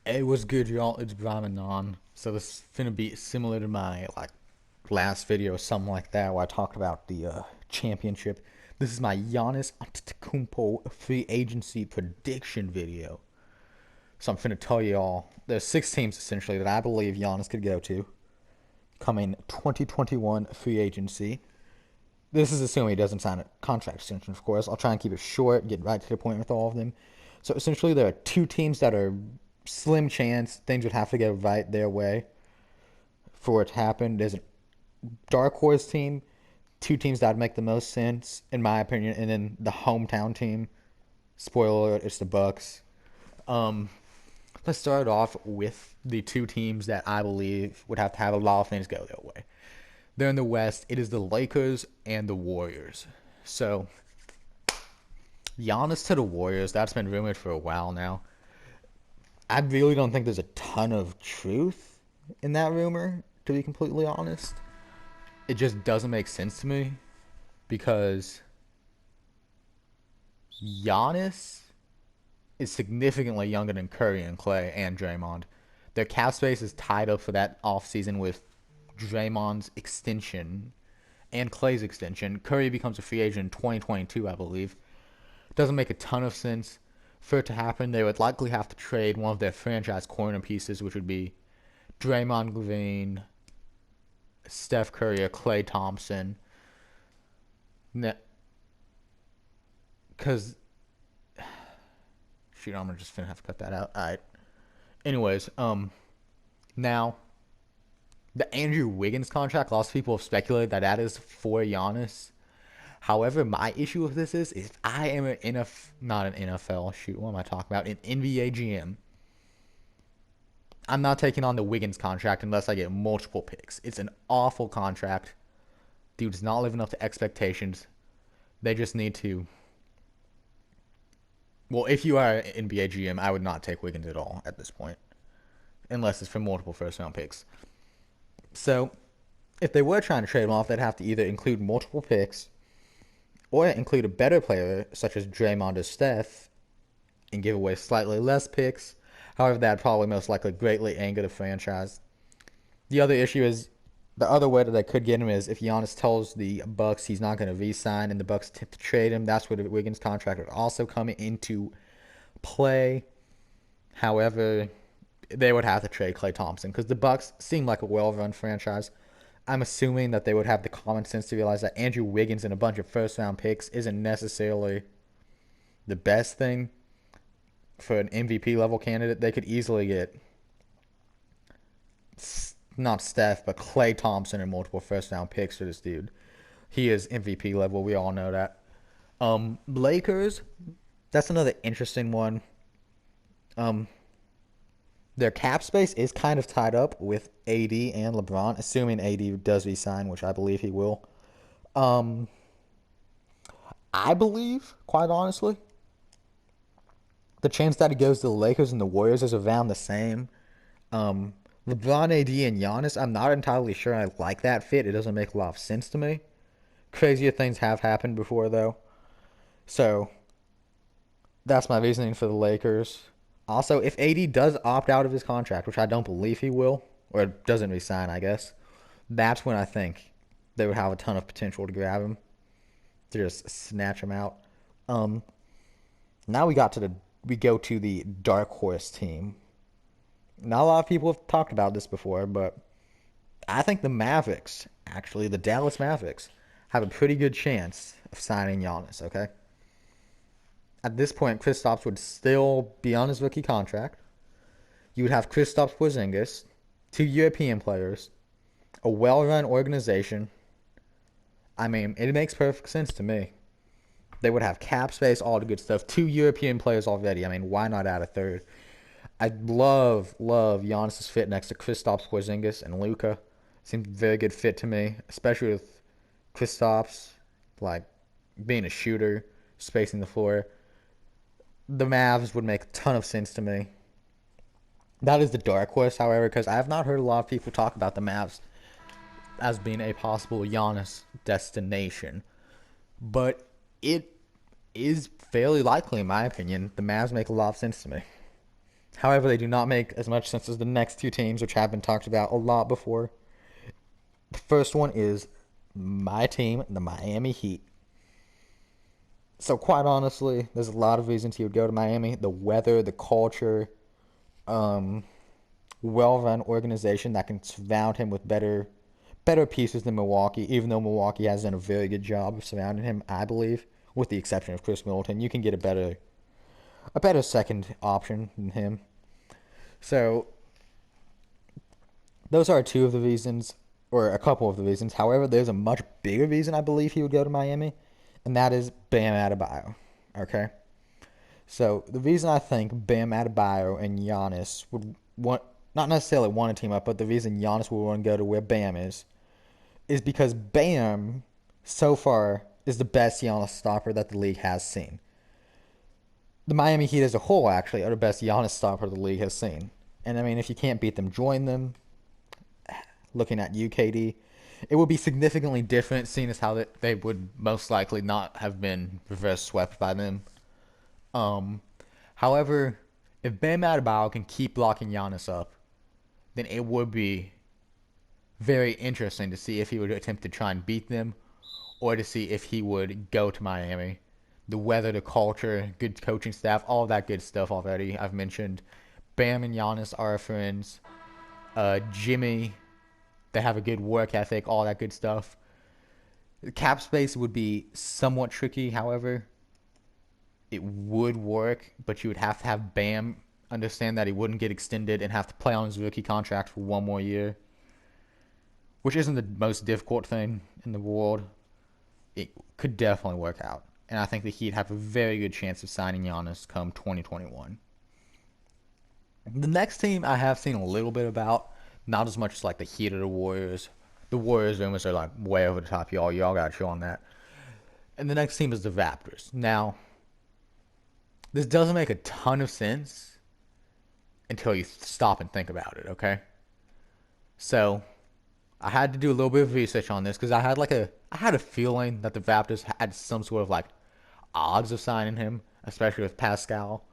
Hey, what's good, y'all? It's Brahmanon. So this is finna be similar to my last video or something like that where I talked about the championship. This is my Giannis Antetokounmpo free agency prediction video. So I'm finna tell y'all there's 6 teams essentially that I believe Giannis could go to coming 2021 free agency. This is assuming he doesn't sign a contract extension, of course. I'll try and keep it short, get right to the point with all of them. So essentially, there are 2 teams that are slim chance things would have to go right their way for it to happen. There's a dark horse team, 2 teams that would make the most sense, in my opinion, and then the hometown team. Spoiler alert, it's the Bucks. Um, let's start off with the 2 teams that I believe would have to have a lot of things go their way. They're in the West. It is the Lakers and the Warriors. So, Giannis to the Warriors, that's been rumored for a while now. I really don't think there's a ton of truth in that rumor, to be completely honest. It just doesn't make sense to me because Giannis is significantly younger than Curry and Clay and Draymond. Their cap space is tied up for that offseason with Draymond's extension and Clay's extension. Curry becomes a free agent in 2022, I believe. Doesn't make a ton of sense. For it to happen, they would likely have to trade one of their franchise corner pieces, which would be Draymond Green, Steph Curry, or Klay Thompson. Because, shoot, I'm just gonna have to cut that out. All right. Anyways, now the Andrew Wiggins contract. Lots of people have speculated that that is for Giannis. However, my issue with this is if I am an not an NFL, shoot, what am I talking about? An NBA GM. I'm not taking on the Wiggins contract unless I get multiple picks. It's an awful contract. Dude's not living up to expectations. They just need to. Well, if you are an NBA GM, I would not take Wiggins at all at this point, unless it's for multiple first round picks. So, if they were trying to trade him off, they'd have to either include multiple picks or include a better player such as Draymond or Steph and give away slightly less picks. However, that'd probably most likely greatly anger the franchise. The other issue is the other way that they could get him is if Giannis tells the Bucks he's not going to re-sign and the Bucks tend to trade him. That's where the Wiggins contract would also come into play. However, they would have to trade Klay Thompson because the Bucks seem like a well-run franchise. I'm assuming that they would have the common sense to realize that Andrew Wiggins and a bunch of first-round picks isn't necessarily the best thing for an MVP level candidate. They could easily get not Steph, but Klay Thompson and multiple first-round picks for this dude. He is MVP level. We all know that. Lakers, that's another interesting one. Their cap space is kind of tied up with AD and LeBron, assuming AD does resign, which I believe he will. I believe, quite honestly, the chance that he goes to the Lakers and the Warriors is around the same. LeBron, AD, and Giannis, I'm not entirely sure I like that fit. It doesn't make a lot of sense to me. Crazier things have happened before, though. So, that's my reasoning for the Lakers. Also, if AD does opt out of his contract, which I don't believe he will, or doesn't resign, I guess, that's when I think they would have a ton of potential to grab him, to just snatch him out. Now we go to the dark horse team. Not a lot of people have talked about this before, but I think the Mavericks, actually the Dallas Mavericks, have a pretty good chance of signing Giannis. Okay. At this point, Kristaps would still be on his rookie contract. You would have Kristaps Porzingis, 2 European players, a well-run organization. I mean, it makes perfect sense to me. They would have cap space, all the good stuff. 2 European players already. I mean, why not add a third? I love Giannis' fit next to Kristaps Porzingis and Luka. Seems a very good fit to me, especially with Kristaps, like, being a shooter, spacing the floor. The Mavs would make a ton of sense to me. That is the dark horse, however, because I have not heard a lot of people talk about the Mavs as being a possible Giannis destination. But it is fairly likely, in my opinion. The Mavs make a lot of sense to me. However, they do not make as much sense as the next two teams, which have been talked about a lot before. The first one is my team, the Miami Heat. So quite honestly, there's a lot of reasons he would go to Miami. The weather, the culture, um, well-run organization that can surround him with better pieces than Milwaukee. Even though Milwaukee has done a very good job of surrounding him, I believe, with the exception of Chris Middleton, you can get a better second option than him. So those are two of the reasons, or a couple of the reasons. However, there's a much bigger reason I believe he would go to Miami, and that is Bam Adebayo. Okay, so the reason I think Bam Adebayo and Giannis would want not necessarily want to team up, but the reason Giannis would want to go to where Bam is because Bam so far is the best Giannis stopper that the league has seen. The Miami Heat as a whole actually are the best Giannis stopper the league has seen. And I mean, if you can't beat them, join them. Looking at UKD, it would be significantly different, seeing as how that they would most likely not have been reverse swept by them. Um, However, if Bam Adebayo can keep blocking Giannis up, then it would be very interesting to see if he would attempt to try and beat them, or to see if he would go to Miami. The weather, the culture, good coaching staff, all that good stuff already. I've mentioned Bam and Giannis are friends. Jimmy, they have a good work ethic, all that good stuff. The cap space would be somewhat tricky, however. It would work, but you would have to have Bam understand that he wouldn't get extended and have to play on his rookie contract for one more year, which isn't the most difficult thing in the world. It could definitely work out. And I think the Heat have a very good chance of signing Giannis come 2021. The next team I have seen a little bit about, not as much as like the Heat or the Warriors. The Warriors rumors are like way over the top, y'all. Y'all got to chill on that. And the next team is the Raptors. Now, this doesn't make a ton of sense until you stop and think about it, okay? So, I had to do a little bit of research on this because I had a feeling that the Raptors had some sort of like odds of signing him, especially with Pascal.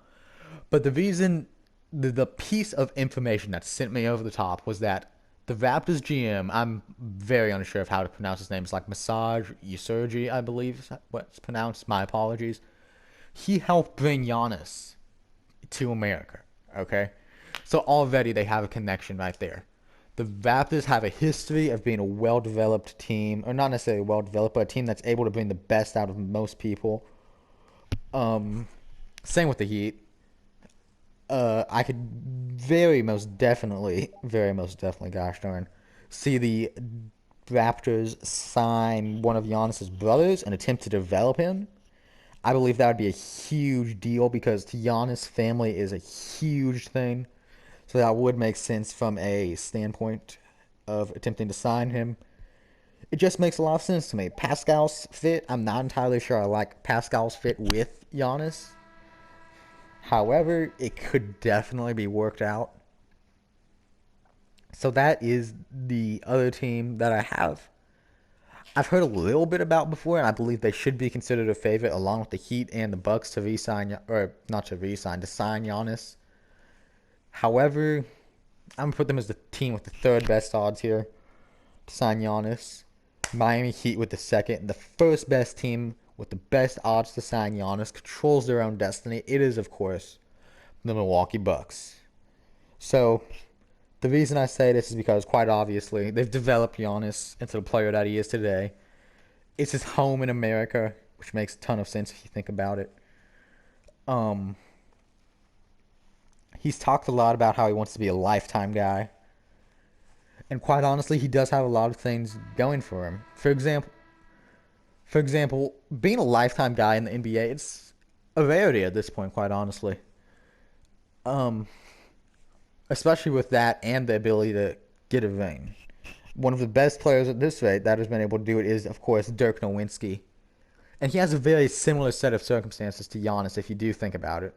But the reason, the piece of information that sent me over the top was that the Raptors GM, I'm very unsure of how to pronounce his name. It's like Massage Usurgi, I believe is what's pronounced. My apologies. He helped bring Giannis to America. Okay, so already they have a connection right there. The Raptors have a history of being a well-developed team, or not necessarily well-developed, but a team that's able to bring the best out of most people. Same with the Heat. I could very most definitely, gosh darn, see the Raptors sign one of Giannis's brothers and attempt to develop him. I believe that would be a huge deal because Giannis' family is a huge thing. So that would make sense from a standpoint of attempting to sign him. It just makes a lot of sense to me. Pascal's fit, I'm not entirely sure I like Pascal's fit with Giannis. However, it could definitely be worked out. So that is the other team that I have. I've heard a little bit about before, and I believe they should be considered a favorite along with the Heat and the Bucks to re-sign, or not to re-sign, to sign Giannis. However, I'm gonna put them as the team with the third best odds here to sign Giannis. Miami Heat with the second. The first best team with the best odds to sign Giannis controls their own destiny. It is, of course, the Milwaukee Bucks. So, the reason I say this is because, quite obviously, they've developed Giannis into the player that he is today. It's his home in America, which makes a ton of sense if you think about it. Um, he's talked a lot about how he wants to be a lifetime guy. And quite honestly, he does have a lot of things going for him. For example, being a lifetime guy in the NBA, it's a rarity at this point, quite honestly. Um, Especially with that and the ability to get a ring. One of the best players at this rate that has been able to do it is, of course, Dirk Nowitzki. And he has a very similar set of circumstances to Giannis if you do think about it.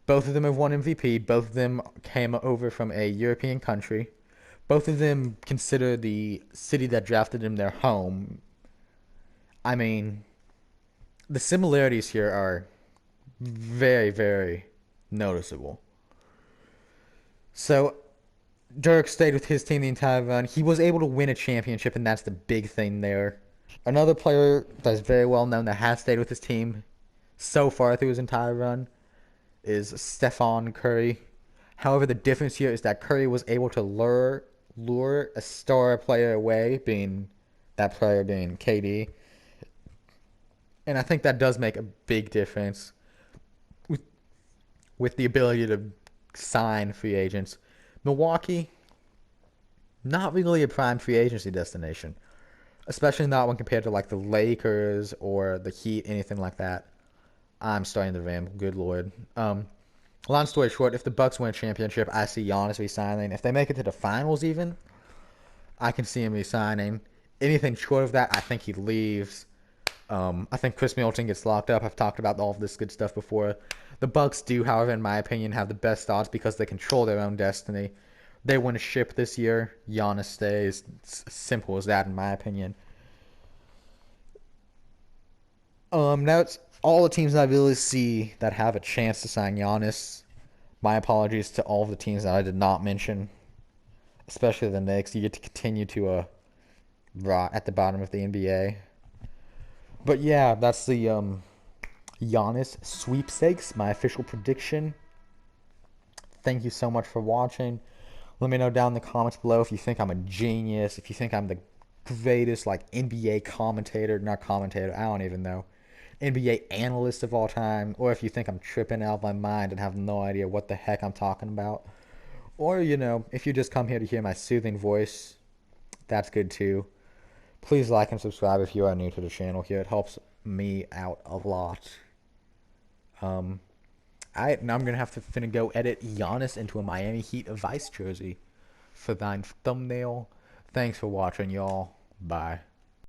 Both of them have won MVP. Both of them came over from a European country. Both of them consider the city that drafted them their home. I mean, the similarities here are very, very noticeable. So Dirk stayed with his team the entire run. He was able to win a championship, and that's the big thing there. Another player that's very well known that has stayed with his team so far through his entire run is Stephon Curry. However, the difference here is that Curry was able to lure a star player away, being that player being KD, and I think that does make a big difference with the ability to sign free agents. Milwaukee, not really a prime free agency destination, especially not when compared to like the Lakers or the Heat, anything like that. I'm starting to ramble. Good lord. Long story short, if the Bucks win a championship, I see Giannis resigning. If they make it to the finals, even I can see him resigning. Anything short of that, I think he leaves. I think Chris Middleton gets locked up. I've talked about all of this good stuff before. The Bucks do, however, in my opinion, have the best odds because they control their own destiny. They win a ship this year. Giannis stays. It's simple as that, in my opinion. Now it's all the teams I really see that have a chance to sign Giannis. My apologies to all of the teams that I did not mention, especially the Knicks. You get to continue to rot at the bottom of the NBA. But yeah, that's the Giannis sweepstakes, my official prediction. Thank you so much for watching. Let me know down in the comments below if you think I'm a genius, if you think I'm the greatest like NBA commentator, not commentator, I don't even know, NBA analyst of all time, or if you think I'm tripping out of my mind and have no idea what the heck I'm talking about. Or, if you just come here to hear my soothing voice, that's good too. Please like and subscribe if you are new to the channel here. It helps me out a lot. Now I'm gonna have to finna go edit Giannis into a Miami Heat Vice jersey for thine thumbnail. Thanks for watching, y'all. Bye.